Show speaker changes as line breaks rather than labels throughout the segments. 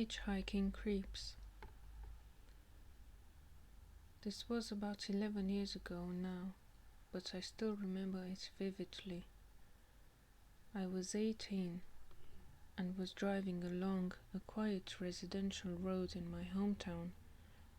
Hitchhiking creeps. This was about 11 years ago now, but I still remember it vividly. I was 18 and was driving along a quiet residential road in my hometown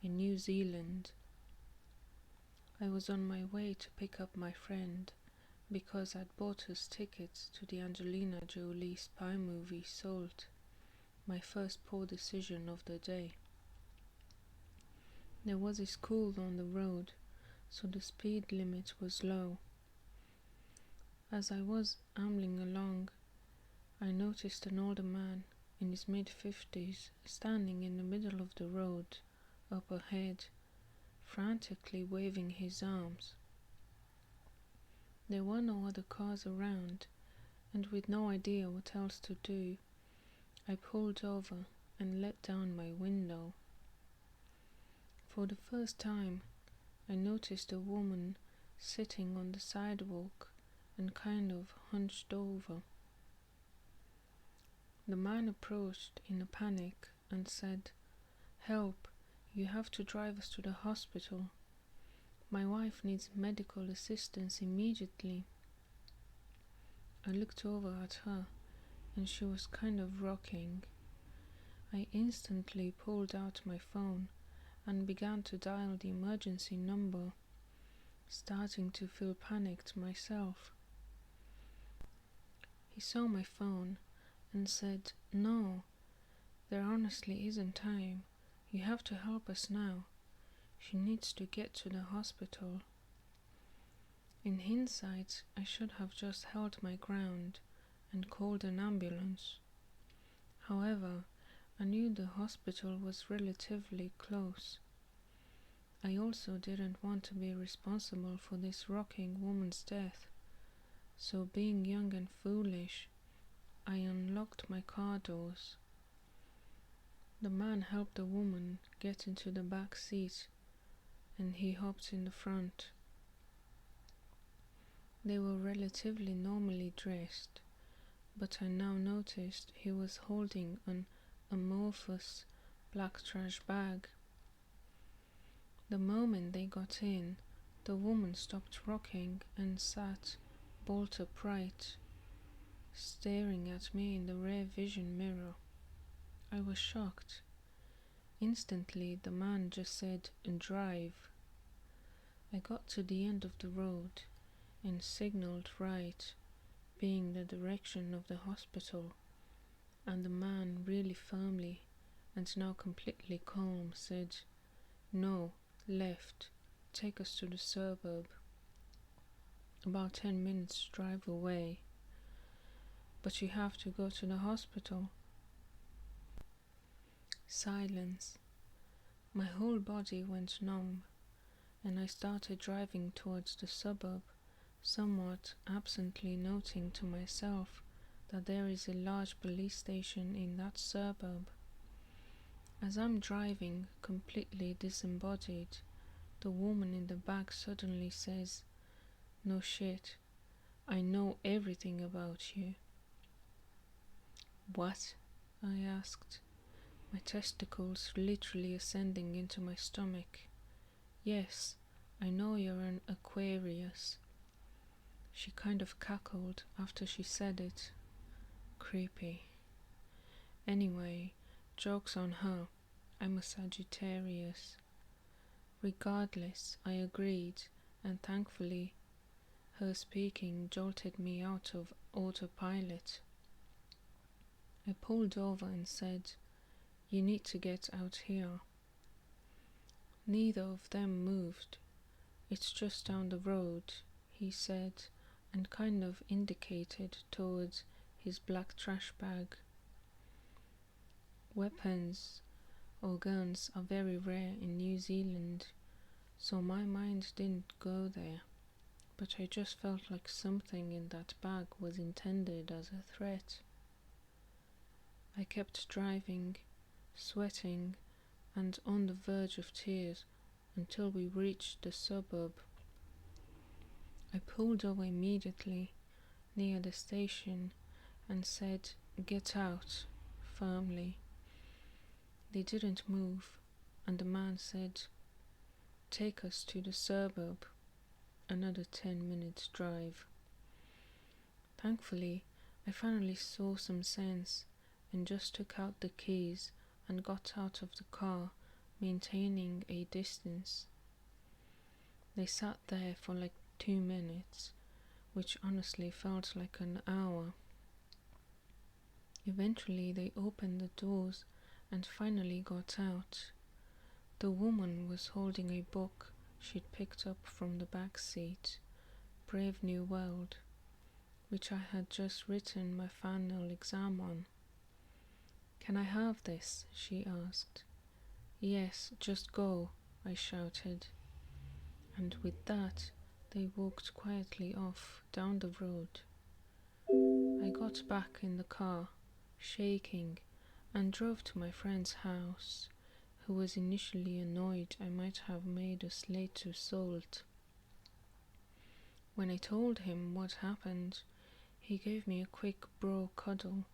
in New Zealand. I was on my way to pick up my friend because I'd bought us tickets to the Angelina Jolie spy movie Salt, my first poor decision of the day. There was a school on the road, so the speed limit was low. As I was ambling along, I noticed an older man in his mid-50s standing in the middle of the road up ahead, frantically waving his arms. There were no other cars around, and with no idea what else to do, I pulled over and let down my window. For the first time, I noticed a woman sitting on the sidewalk and kind of hunched over. The man approached in a panic and said, "Help, you have to drive us to the hospital. My wife needs medical assistance immediately." I looked over at her and she was kind of rocking. I instantly pulled out my phone and began to dial the emergency number, starting to feel panicked myself. He saw my phone and said, "No, there honestly isn't time. You have to help us now. She needs to get to the hospital." In hindsight, I should have just held my ground and called an ambulance. However, I knew the hospital was relatively close. I also didn't want to be responsible for this rocking woman's death, so being young and foolish, I unlocked my car doors. The man helped the woman get into the back seat, and he hopped in the front. They were relatively normally dressed, but I now noticed he was holding an amorphous black trash bag. The moment they got in, the woman stopped rocking and sat bolt upright, staring at me in the rear vision mirror. I was shocked. Instantly, the man just said, "Drive." I got to the end of the road and signaled right, being the direction of the hospital, and the man really firmly and now completely calm said, "No, left, take us to the suburb. About 10 minutes drive away. But you have to go to the hospital." Silence. My whole body went numb, and I started driving towards the suburb, somewhat absently noting to myself that there is a large police station in that suburb. As I'm driving, completely disembodied, the woman in the back suddenly says, "No shit, I know everything about you." "What?" I asked, my testicles literally ascending into my stomach. "Yes, I know you're an Aquarius." She kind of cackled after she said it. Creepy. Anyway, joke's on her, I'm a Sagittarius. Regardless, I agreed, and thankfully, her speaking jolted me out of autopilot. I pulled over and said, "You need to get out here." Neither of them moved. "It's just down the road," he said, and kind of indicated towards his black trash bag. Weapons or guns are very rare in New Zealand, so my mind didn't go there, but I just felt like something in that bag was intended as a threat. I kept driving, sweating, and on the verge of tears until we reached the suburb. I pulled over immediately near the station and said, "Get out," firmly. They didn't move, and the man said, "Take us to the suburb, another 10 minutes drive." Thankfully, I finally saw some sense and just took out the keys and got out of the car, maintaining a distance. They sat there for like 2 minutes, which honestly felt like an hour. Eventually, they opened the doors and finally got out. The woman was holding a book she'd picked up from the back seat, Brave New World, which I had just written my final exam on. "Can I have this?" she asked. "Yes, just go," I shouted. And with that, they walked quietly off down the road. I got back in the car, shaking, and drove to my friend's house, who was initially annoyed I might have made us late to Salt. When I told him what happened, he gave me a quick bro cuddle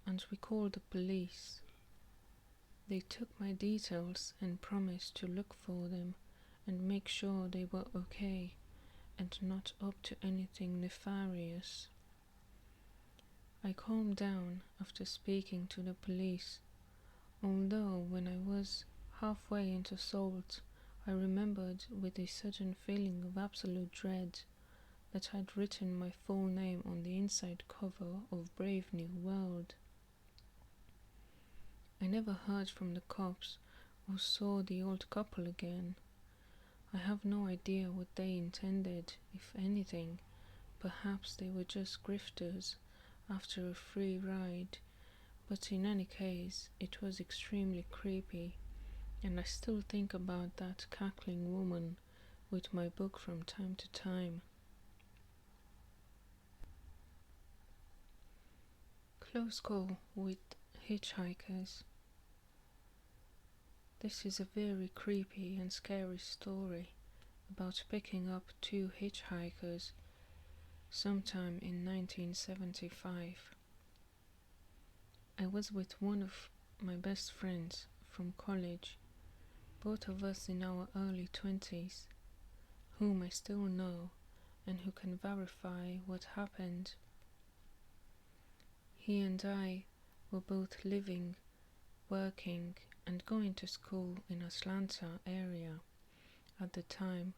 and we called the police. They took my details and promised to look for them and make sure they were okay and not up to anything nefarious. I calmed down after speaking to the police, although when I was halfway into Salt, I remembered with a sudden feeling of absolute dread that I'd written my full name on the inside cover of Brave New World. I never heard from the cops or saw the old couple again. I have no idea what they intended, if anything. Perhaps they were just grifters after a free ride, but in any case, it was extremely creepy, and I still think about that cackling woman with my book from time to time. Close call with hitchhikers. This is a very creepy and scary story about picking up two hitchhikers sometime in 1975. I was with one of my best friends from college, both of us in our early 20s, whom I still know and who can verify what happened. He and I were both living, working, and going to school in Atlanta area at the time,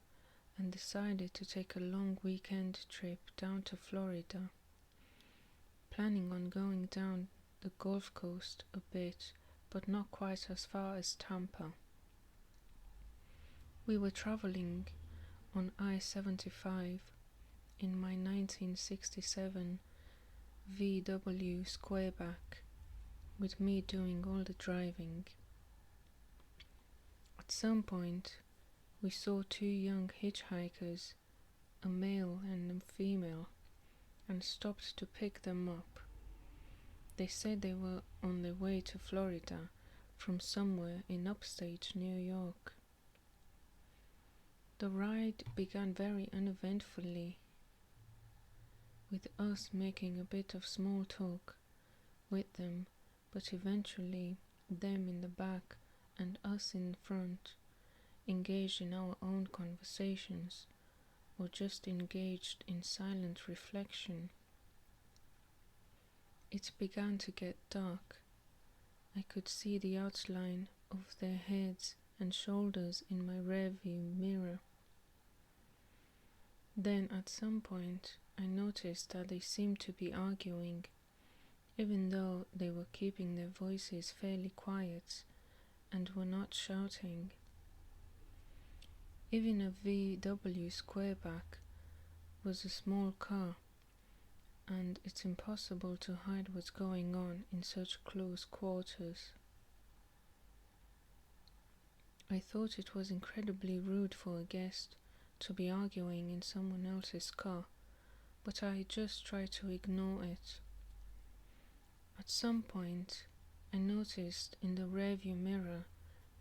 and decided to take a long weekend trip down to Florida, planning on going down the Gulf Coast a bit, but not quite as far as Tampa. We were traveling on I-75 in my 1967 VW Squareback, with me doing all the driving. At some point, we saw two young hitchhikers, a male and a female, and stopped to pick them up. They said they were on their way to Florida from somewhere in upstate New York. The ride began very uneventfully, with us making a bit of small talk with them, but eventually them in the back and us in front, engaged in our own conversations, or just engaged in silent reflection. It began to get dark. I could see the outline of their heads and shoulders in my rearview mirror. Then at some point I noticed that they seemed to be arguing, even though they were keeping their voices fairly quiet and were not shouting. Even a VW Squareback was a small car, and it's impossible to hide what's going on in such close quarters. I thought it was incredibly rude for a guest to be arguing in someone else's car, but I just tried to ignore it. At some point, I noticed in the rearview mirror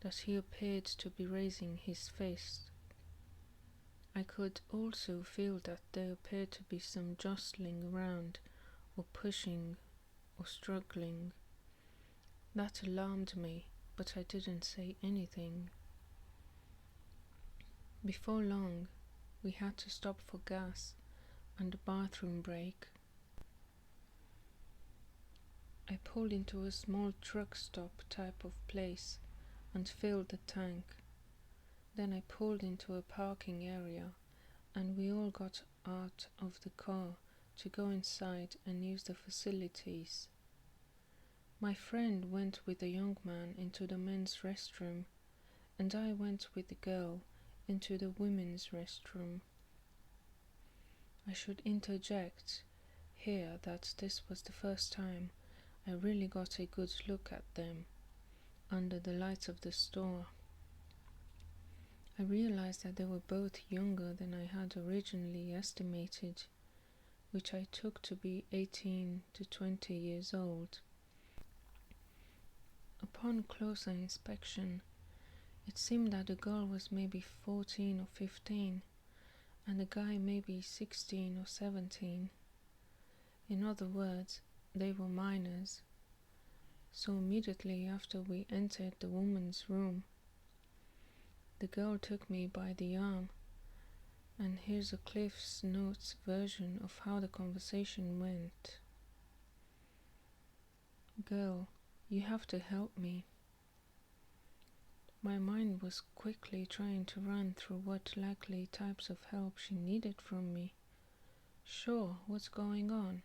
that he appeared to be raising his fist. I could also feel that there appeared to be some jostling around, or pushing, or struggling. That alarmed me, but I didn't say anything. Before long, we had to stop for gas and a bathroom break. I pulled into a small truck stop type of place and filled the tank. Then I pulled into a parking area and we all got out of the car to go inside and use the facilities. My friend went with the young man into the men's restroom and I went with the girl into the women's restroom. I should interject here that this was the first time I really got a good look at them under the lights of the store. I realized that they were both younger than I had originally estimated, which I took to be 18 to 20 years old. Upon closer inspection, it seemed that the girl was maybe 14 or 15, and the guy maybe 16 or 17. In other words, they were minors. So immediately after we entered the woman's room, the girl took me by the arm, and here's a Cliff's Notes version of how the conversation went. Girl, you have to help me. My mind was quickly trying to run through what likely types of help she needed from me. Sure, what's going on?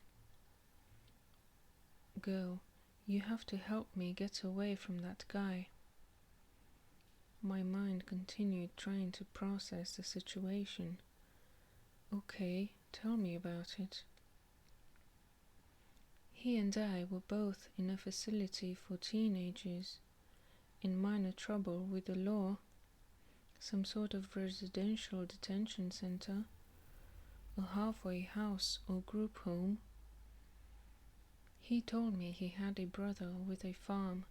Girl, you have to help me get away from that guy. My mind continued trying to process the situation. Okay, tell me about it. He and I were both in a facility for teenagers, in minor trouble with the law, some sort of residential detention center, a halfway house or group home. He told me he had a brother with a farm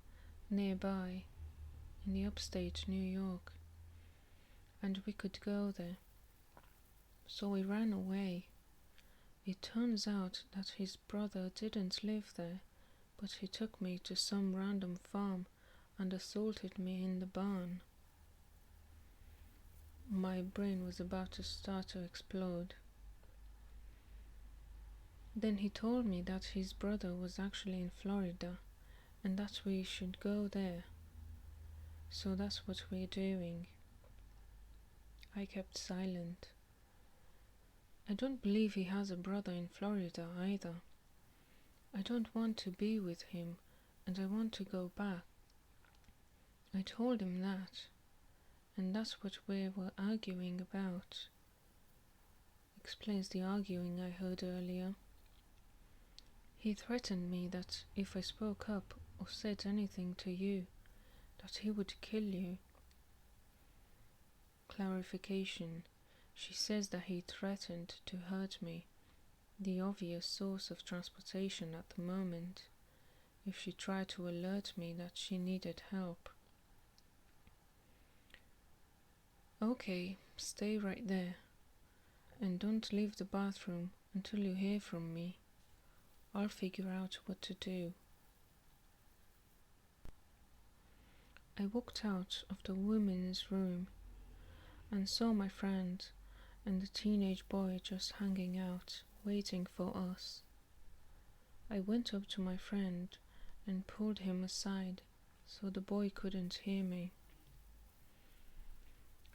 nearby in the upstate New York, and we could go there. So we ran away. It turns out that his brother didn't live there, but he took me to some random farm and assaulted me in the barn. My brain was about to start to explode. Then he told me that his brother was actually in Florida and that we should go there. So that's what we're doing. I kept silent. I don't believe he has a brother in Florida either. I don't want to be with him and I want to go back. I told him that, and that's what we were arguing about. Explains the arguing I heard earlier. He threatened me that if I spoke up or said anything to you, that he would kill you. Clarification. She says that he threatened to hurt me, the obvious source of transportation at the moment, if she tried to alert me that she needed help. Okay, stay right there, and don't leave the bathroom until you hear from me. I'll figure out what to do. I walked out of the women's room and saw my friend and the teenage boy just hanging out, waiting for us. I went up to my friend and pulled him aside so the boy couldn't hear me.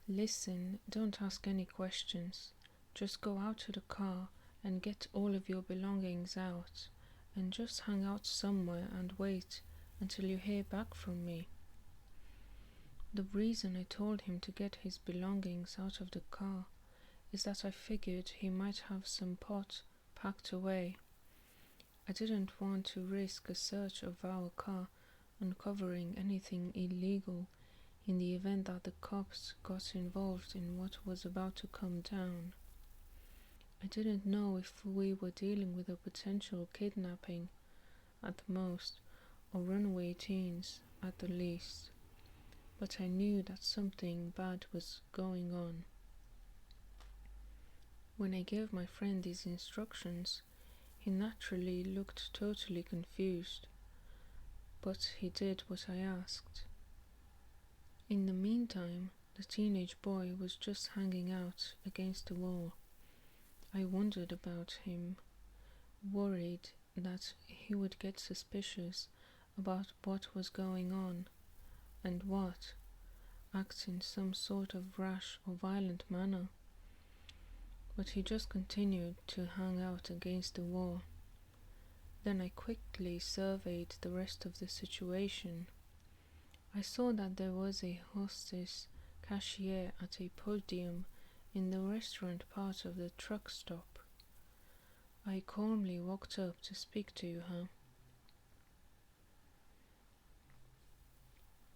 Listen, don't ask any questions. Just go out to the car and get all of your belongings out, and just hang out somewhere and wait until you hear back from me. The reason I told him to get his belongings out of the car is that I figured he might have some pot packed away. I didn't want to risk a search of our car uncovering anything illegal in the event that the cops got involved in what was about to come down. I didn't know if we were dealing with a potential kidnapping at the most, or runaway teens at the least, but I knew that something bad was going on. When I gave my friend these instructions, he naturally looked totally confused, but he did what I asked. In the meantime, the teenage boy was just hanging out against the wall. I wondered about him, worried that he would get suspicious about what was going on and act in some sort of rash or violent manner. But he just continued to hang out against the wall. Then I quickly surveyed the rest of the situation. I saw that there was a hostess cashier at a podium in the restaurant part of the truck stop. I calmly walked up to speak to her.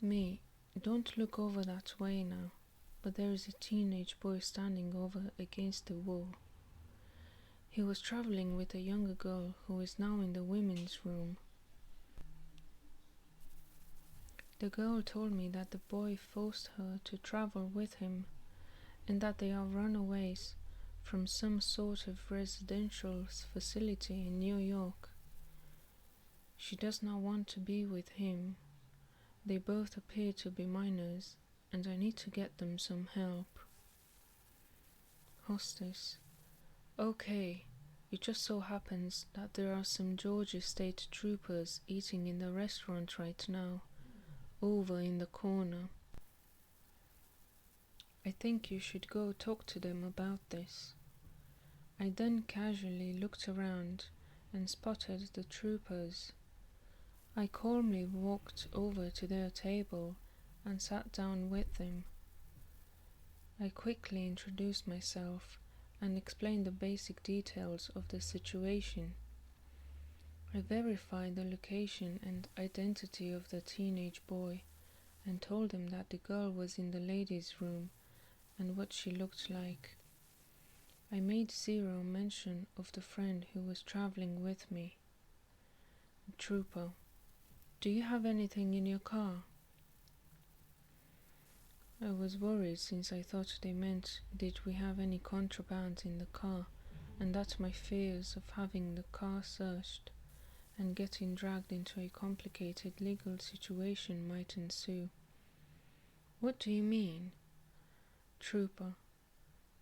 Me, don't look over that way now, but there is a teenage boy standing over against the wall. He was traveling with a younger girl who is now in the women's room. The girl told me that the boy forced her to travel with him and that they are runaways from some sort of residential facility in New York. She does not want to be with him. They both appear to be minors, and I need to get them some help. Hostess: okay, it just so happens that there are some Georgia State troopers eating in the restaurant right now, over in the corner. I think you should go talk to them about this. I then casually looked around and spotted the troopers. I calmly walked over to their table and sat down with them. I quickly introduced myself and explained the basic details of the situation. I verified the location and identity of the teenage boy and told him that the girl was in the ladies' room and what she looked like. I made zero mention of the friend who was traveling with me. Trooper: do you have anything in your car? I was worried since I thought they meant did we have any contraband in the car, and that my fears of having the car searched and getting dragged into a complicated legal situation might ensue. What do you mean? Trooper: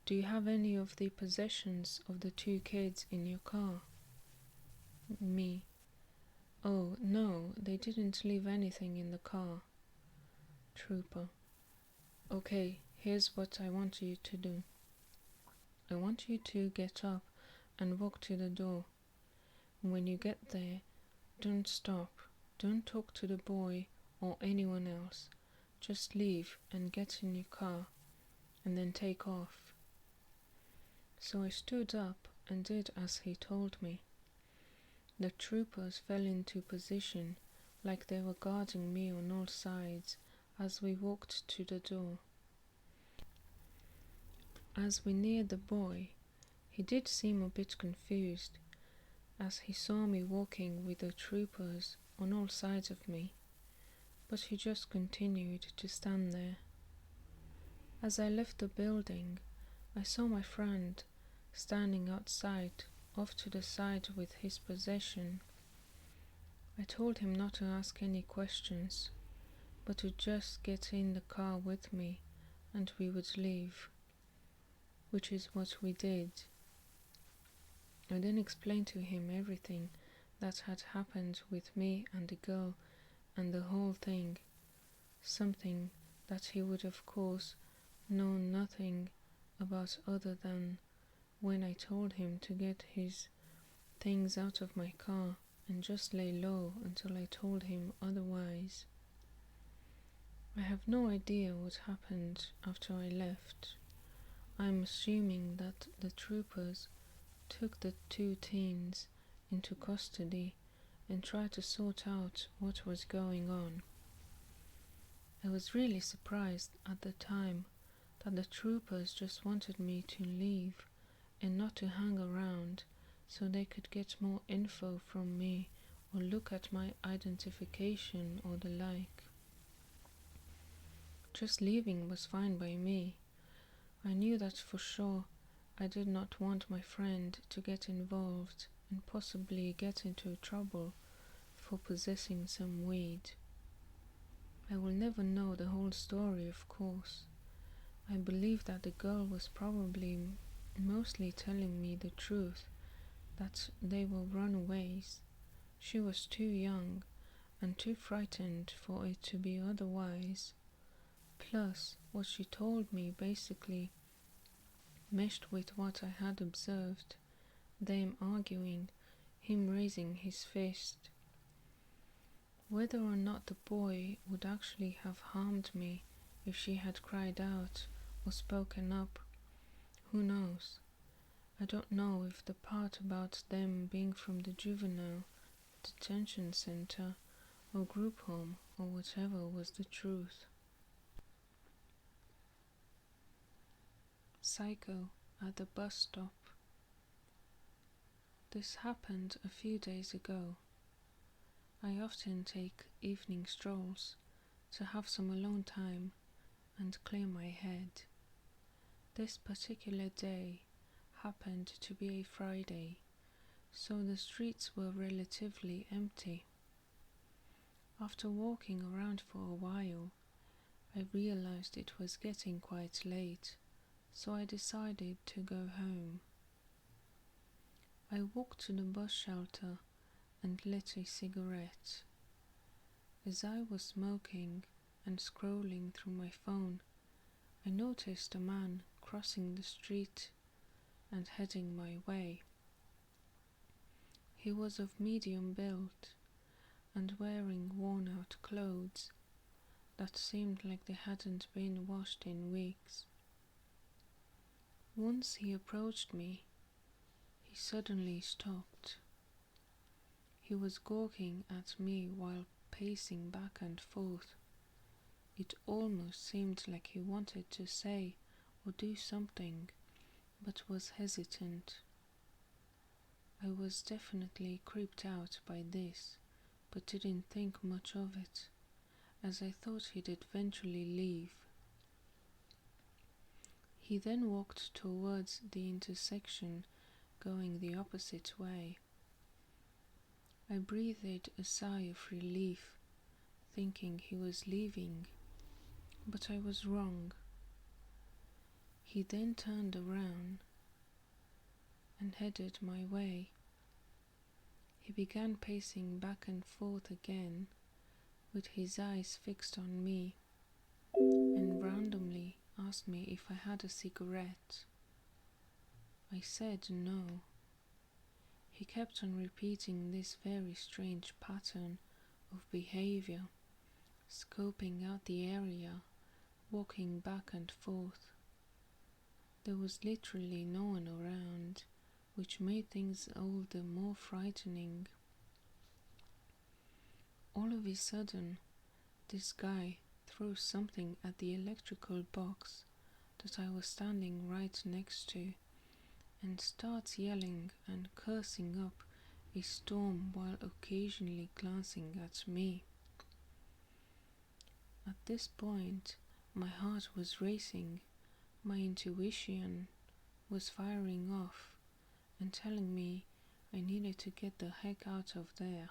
do you have any of the possessions of the two kids in your car? Me: oh, no, they didn't leave anything in the car. Trooper: okay, here's what I want you to do. I want you to get up and walk to the door. When you get there, don't stop. Don't talk to the boy or anyone else. Just leave and get in your car, and then take off. So I stood up and did as he told me. The troopers fell into position like they were guarding me on all sides as we walked to the door. As we neared the boy, he did seem a bit confused as he saw me walking with the troopers on all sides of me, but he just continued to stand there. As I left the building, I saw my friend standing outside, off to the side with his possession. I told him not to ask any questions, but to just get in the car with me and we would leave, which is what we did. I then explained to him everything that had happened with me and the girl and the whole thing, something that he would of course known nothing about other than when I told him to get his things out of my car and just lay low until I told him otherwise. I have no idea what happened after I left. I'm assuming that the troopers took the two teens into custody and tried to sort out what was going on. I was really surprised at the time that the troopers just wanted me to leave and not to hang around so they could get more info from me or look at my identification or the like. Just leaving was fine by me. I knew that for sure I did not want my friend to get involved and possibly get into trouble for possessing some weed. I will never know the whole story, of course. I believe that the girl was probably mostly telling me the truth, that they were runaways. She was too young and too frightened for it to be otherwise. Plus, what she told me basically meshed with what I had observed, them arguing, him raising his fist. Whether or not the boy would actually have harmed me if she had cried out or spoken up, who knows? I don't know if the part about them being from the juvenile detention center or group home or whatever was the truth. Psycho at the bus stop. This happened a few days ago. I often take evening strolls to have some alone time and clear my head. This particular day happened to be a Friday, so the streets were relatively empty. After walking around for a while, I realized it was getting quite late, so I decided to go home. I walked to the bus shelter and lit a cigarette. As I was smoking and scrolling through my phone, I noticed a man crossing the street and heading my way. He was of medium build and wearing worn-out clothes that seemed like they hadn't been washed in weeks. Once he approached me, he suddenly stopped. He was gawking at me while pacing back and forth. It almost seemed like he wanted to say or do something, but was hesitant. I was definitely creeped out by this, but didn't think much of it, as I thought he'd eventually leave. He then walked towards the intersection, going the opposite way. I breathed a sigh of relief, thinking he was leaving, but I was wrong. He then turned around and headed my way. He began pacing back and forth again, with his eyes fixed on me, and randomly asked me if I had a cigarette. I said no. He kept on repeating this very strange pattern of behavior, scoping out the area, walking back and forth. There was literally no one around, which made things all the more frightening. All of a sudden, this guy threw something at the electrical box that I was standing right next to, and starts yelling and cursing up a storm while occasionally glancing at me. At this point, my heart was racing, my intuition was firing off and telling me I needed to get the heck out of there.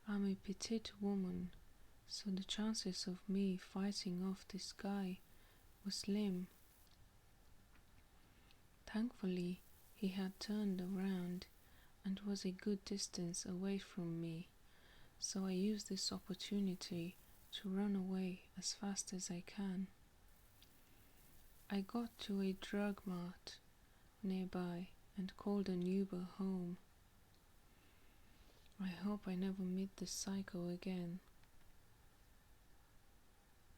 I'm a petite woman, so the chances of me fighting off this guy was slim. Thankfully, he had turned around and was a good distance away from me, so I used this opportunity to run away as fast as I can. I got to a drug mart nearby and called an Uber home. I hope I never meet this psycho again.